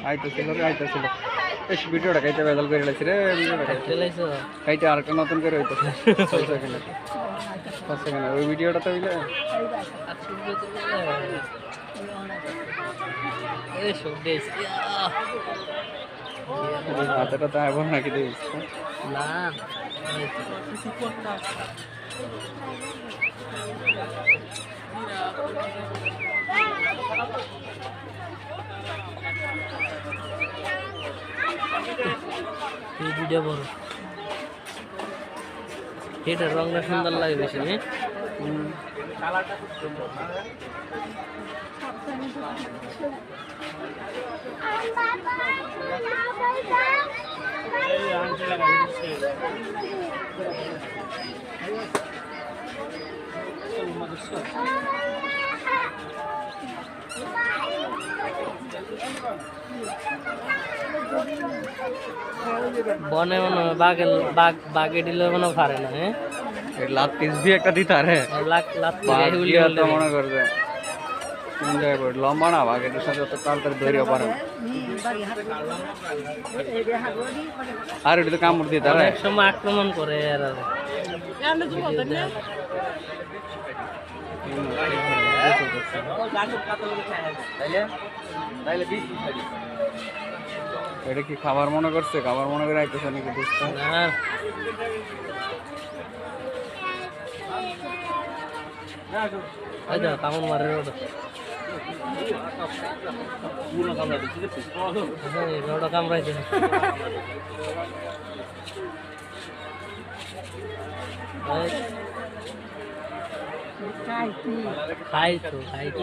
আইতেছিল রে আইতেছিল। বেশ ভিডিওটা খাইতে বেজাল করে লাইছি রে, ভিডিওটা খাইতে আরেকটা নতুন করে হইতেছে 6 সেকেন্ডে 5 সেকেন্ডে ওই ভিডিওটা তো হইলে হাতেটা তো এখন নাকি দিস না এই ভিডিও বড় এটার রংটা সুন্দর লাগে বেশি নে কালারটা খুব সুন্দর বনে মনে বাঘে দিলে মনে পারে না হ্যাঁ লাত পিস দিয়ে একটা দিতে আরে মনে করবে লম্বা না বাঘের সাথে অত তাড়াতাড়ি ধরিও পারে না আর এটা তো কামড় দিয়ে তারা এক সময় আক্রমণ করে আর এটা কি খাবার মনে করছে? খাবার মনে করে আইতেছে নাকি দুষ্ট? কামড় মারে ওটা কামড়াইছে খাই তো